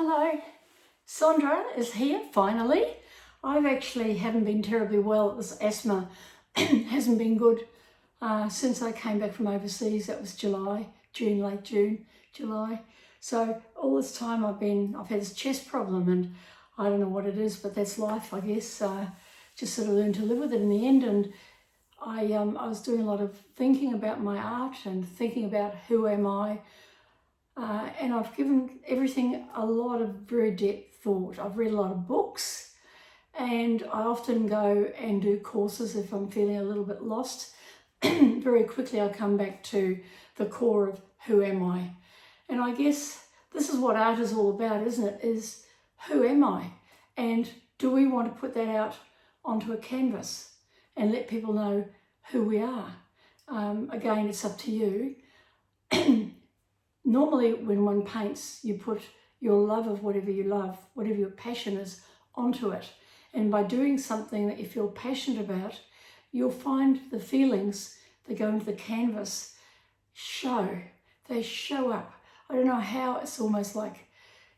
Hello, Sandra is here finally. I've actually haven't been terribly well. This asthma hasn't been good since I came back from overseas. That was late June, July. So all this time I've had this chest problem, and I don't know what it is, but that's life, I guess. Just sort of learned to live with it in the end. And I was doing a lot of thinking about my art and thinking about who am I. And I've given everything a lot of very depth thought. I've read a lot of books, and I often go and do courses if I'm feeling a little bit lost. Very quickly I come back to the core of who am I? And I guess this is what art is all about, isn't it? Is who am I? And do we want to put that out onto a canvas and let people know who we are? Again, it's up to you. Normally, when one paints, you put your love of whatever you love, whatever your passion is, onto it. And by doing something that you feel passionate about, you'll find the feelings that go into the canvas they show up. I don't know how, it's almost like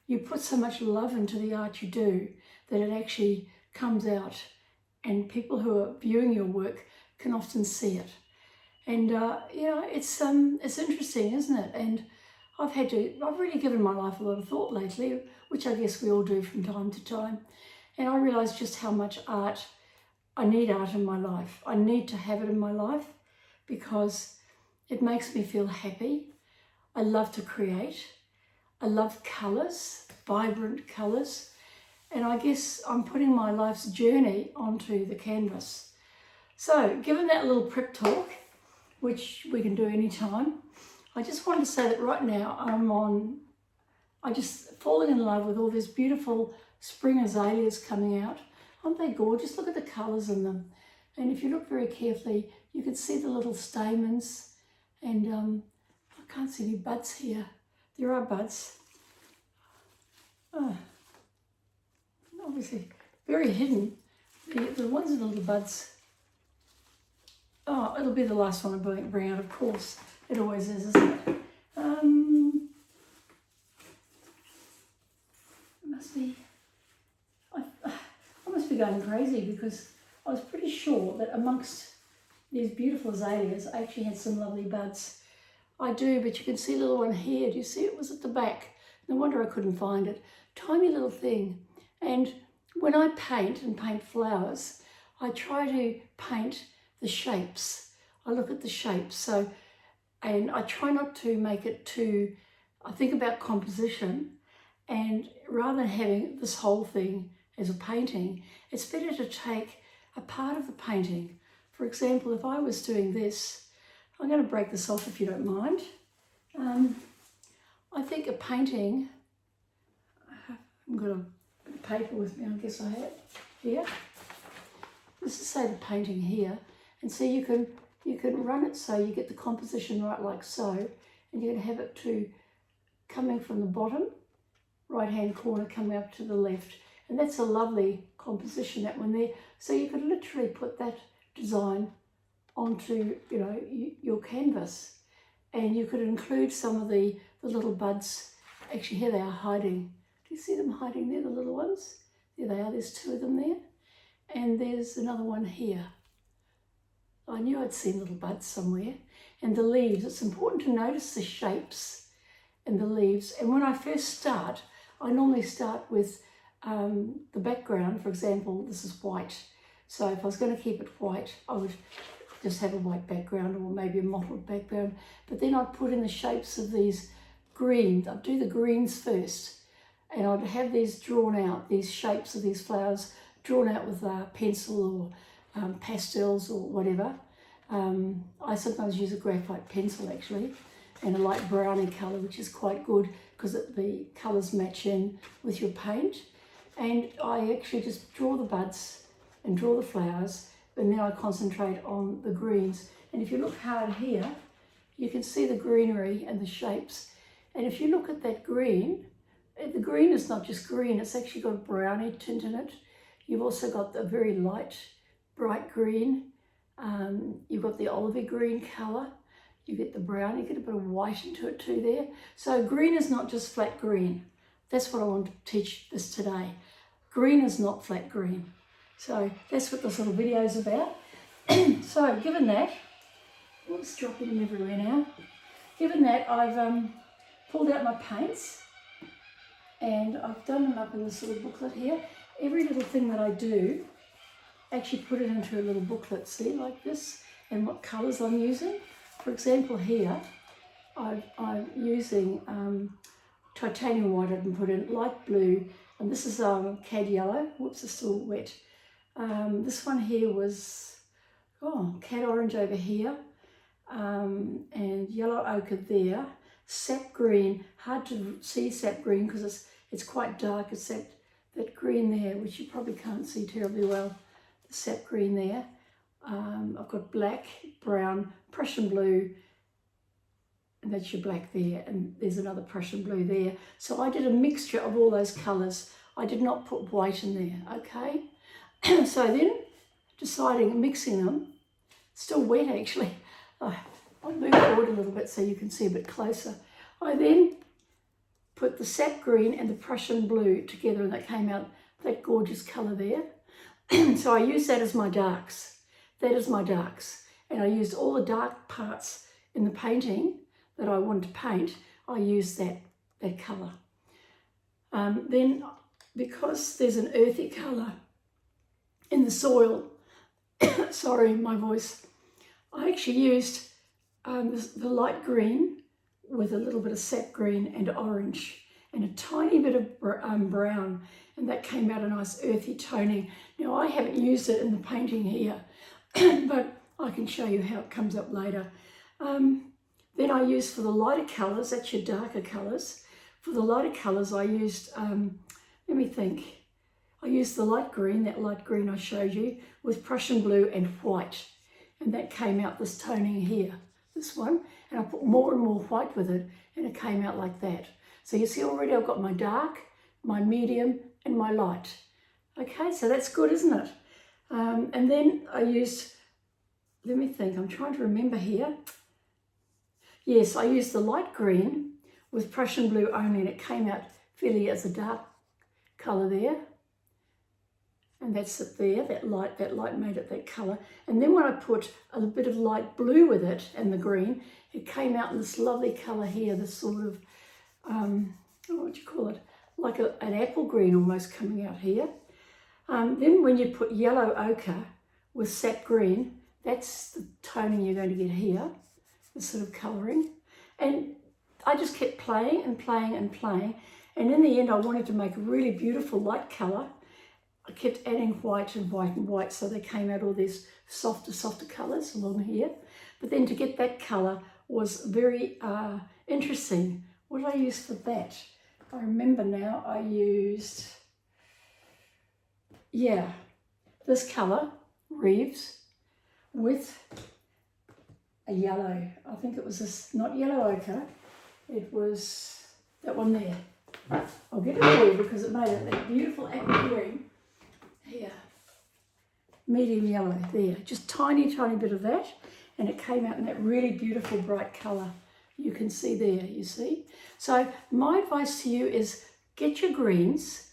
you put so much love into the art you do that it actually comes out, and people who are viewing your work can often see it. And it's interesting, isn't it? And I've really given my life a lot of thought lately, which I guess we all do from time to time. And I realised just how much I need art in my life. I need to have it in my life because it makes me feel happy. I love to create. I love colours, vibrant colours. And I guess I'm putting my life's journey onto the canvas. So, given that little prep talk, which we can do anytime, I just wanted to say that right now I'm just falling in love with all these beautiful spring azaleas coming out. Aren't they gorgeous? Look at the colours in them. And if you look very carefully, you can see the little stamens. And I can't see any buds here. There are buds. Obviously very hidden. The ones with the little buds. Oh, it'll be the last one I bring out, of course. It always is, isn't it? I must be going crazy because I was pretty sure that amongst these beautiful azaleas, I actually had some lovely buds. I do, but you can see a little one here. Do you see it? Was at the back. No wonder I couldn't find it. Tiny little thing. And when I paint flowers, I try to paint the shapes. I look at the shapes. And I try not to make it I think about composition, and rather than having this whole thing as a painting, it's better to take a part of the painting. For example, if I was doing this, I'm going to break this off if you don't mind. I think a painting, I've got a bit of paper with me, I guess I have here. This is, say, the painting here, and so you can run it so you get the composition right, like so, and you can have it coming from the bottom right hand corner coming up to the left, and that's a lovely composition, that one there. So you could literally put that design onto your canvas, and you could include some of the little buds. Actually, here they are hiding. Do you see them hiding there, the little ones? There they are. There's two of them there, and there's another one here. I knew I'd seen little buds somewhere. And the leaves, it's important to notice the shapes and the leaves. And when I first start, I normally start with the background. For example, this is white. So if I was going to keep it white, I would just have a white background or maybe a mottled background. But then I'd put in the shapes of these greens. I'd do the greens first. And I'd have these drawn out, these shapes of these flowers drawn out with a pencil or pastels or whatever. I sometimes use a graphite pencil actually, and a light browny colour, which is quite good because the colours match in with your paint. And I actually just draw the buds and draw the flowers, and then I concentrate on the greens. And if you look hard here, you can see the greenery and the shapes. And if you look at that green, the green is not just green, it's actually got a browny tint in it. You've also got the very light bright green, you've got the olivey green colour, you get the brown, you get a bit of white into it too there. So green is not just flat green. that's what I want to teach this today. Green is not flat green. So that's what this little video is about. So given that, what's dropping them everywhere now? Given that, I've pulled out my paints and I've done them up in this little booklet here. Every little thing that I do, actually put it into a little booklet, see, like this, and what colours I'm using. For example, here, I'm using titanium white. I can put in light blue, and this is cad yellow. Whoops, it's still wet. This one here was cad orange over here, and yellow ochre there. Sap green, hard to see sap green because it's quite dark. It's that green there, which you probably can't see terribly well. The sap green there. I've got black, brown, Prussian blue, and that's your black there, and there's another Prussian blue there. So I did a mixture of all those colours. I did not put white in there, okay? So then, mixing them, still wet actually. I'll move forward a little bit so you can see a bit closer. I then put the sap green and the Prussian blue together, and that came out that gorgeous colour there. So I used that as my darks. That is my darks. And I used all the dark parts in the painting that I wanted to paint. I used that colour. Then, because there's an earthy colour in the soil, sorry, my voice, I actually used the light green with a little bit of sap green and orange and a tiny bit of brown, and that came out a nice earthy toning. Now I haven't used it in the painting here, but I can show you how it comes up later. Then I used for the lighter colours, that's your darker colours. For the lighter colours I used, let me think, I used the light green, that light green I showed you, with Prussian blue and white. And that came out this toning here, this one. And I put more and more white with it, and it came out like that. So you see already I've got my dark, my medium, and my light. Okay, so that's good, isn't it? And then I used, let me think, I'm trying to remember here. Yes, I used the light green with Prussian blue only, and it came out fairly as a dark colour there. And that's it there, that light made it that colour. And then when I put a bit of light blue with it and the green, it came out in this lovely colour here, this sort of, what do you call it? Like an apple green almost coming out here. Then when you put yellow ochre with sap green, that's the toning you're going to get here, this sort of colouring. And I just kept playing and playing and playing. And in the end, I wanted to make a really beautiful light colour. I kept adding white and white and white, so they came out all these softer colours along here. But then to get that colour was very interesting. What did I use for that? I remember now I used, this colour, Reeves, with a yellow. I think it was this, not yellow ochre, it was that one there. I'll get it for you because it made it that beautiful apple green. Here, medium yellow there, just tiny bit of that, and it came out in that really beautiful bright colour. You can see there, you see. So my advice to you is get your greens,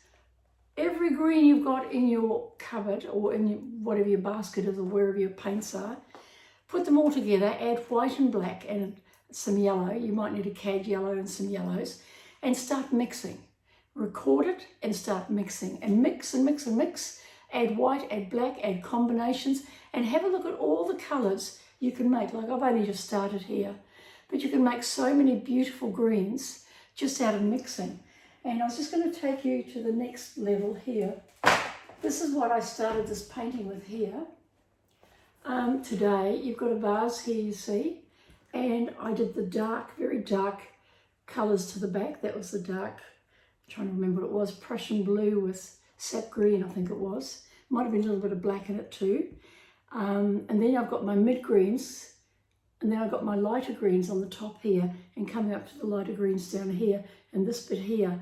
every green you've got in your cupboard or in whatever your basket is or wherever your paints are, put them all together, add white and black and some yellow, you might need a cad yellow and some yellows, and start mixing. Record it and start mixing, and mix and mix and mix. Add white, add black, add combinations, and have a look at all the colours you can make. Like I've only just started here, but you can make so many beautiful greens just out of mixing. And I was just going to take you to the next level here. This is what I started this painting with here. Today, you've got a vase here, you see, and I did the dark, very dark colours to the back. That was the dark, I'm trying to remember what it was, Prussian blue with sap green, I think it was. Might have been a little bit of black in it too. And then I've got my mid greens, and then I've got my lighter greens on the top here, and coming up to the lighter greens down here, and this bit here.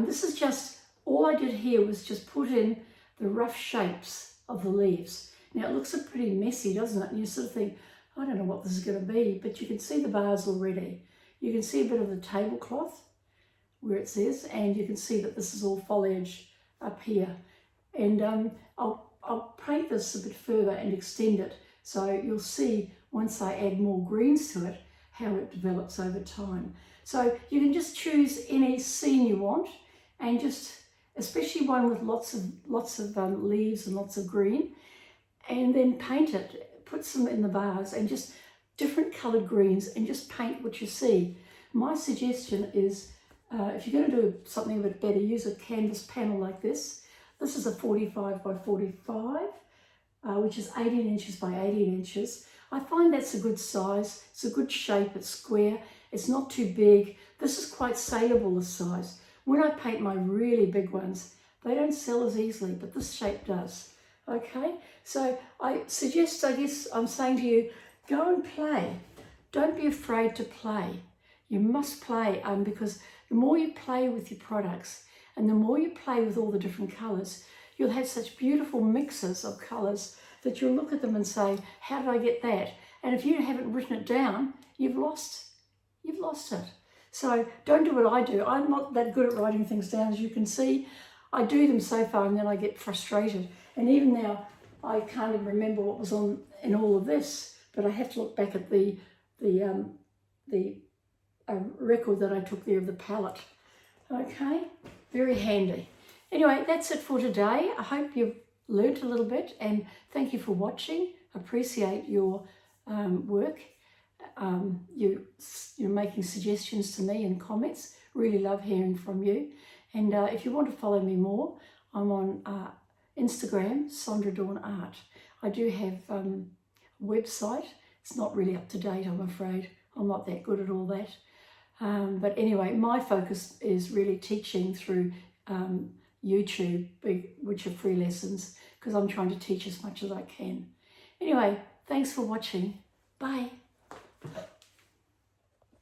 This is just, all I did here was just put in the rough shapes of the leaves. Now it looks pretty messy, doesn't it? And you sort of think, I don't know what this is going to be, but you can see the vase already. You can see a bit of the tablecloth where it says, and you can see that this is all foliage up here. And I'll paint this a bit further and extend it, so you'll see once I add more greens to it how it develops over time. So you can just choose any scene you want, and just especially one with lots of leaves and lots of green, and then paint it, put some in the vase and just different coloured greens, and just paint what you see. My suggestion is, if you're going to do something a bit better, use a canvas panel like this. This is a 45 by 45, which is 18 inches by 18 inches. I find that's a good size. It's a good shape. It's square. It's not too big. This is quite saleable, this size. When I paint my really big ones, they don't sell as easily, but this shape does. Okay, so I suggest, I guess I'm saying to you, go and play. Don't be afraid to play. You must play, because the more you play with your products and the more you play with all the different colours, you'll have such beautiful mixes of colours that you'll look at them and say, how did I get that? And if you haven't written it down, you've lost it. So don't do what I do. I'm not that good at writing things down, as you can see. I do them so far and then I get frustrated. And even now, I can't even remember what was in all of this, but I have to look back at the record that I took there of the palette. Okay, very handy. Anyway, that's it for today. I hope you've learnt a little bit, and thank you for watching. Appreciate your work. You're making suggestions to me in comments. Really love hearing from you. And if you want to follow me more, I'm on Instagram, Sondra Dawn Art. I do have a website. It's not really up to date, I'm afraid. I'm not that good at all that. But anyway, my focus is really teaching through YouTube, which are free lessons, because I'm trying to teach as much as I can. Anyway, thanks for watching. Bye.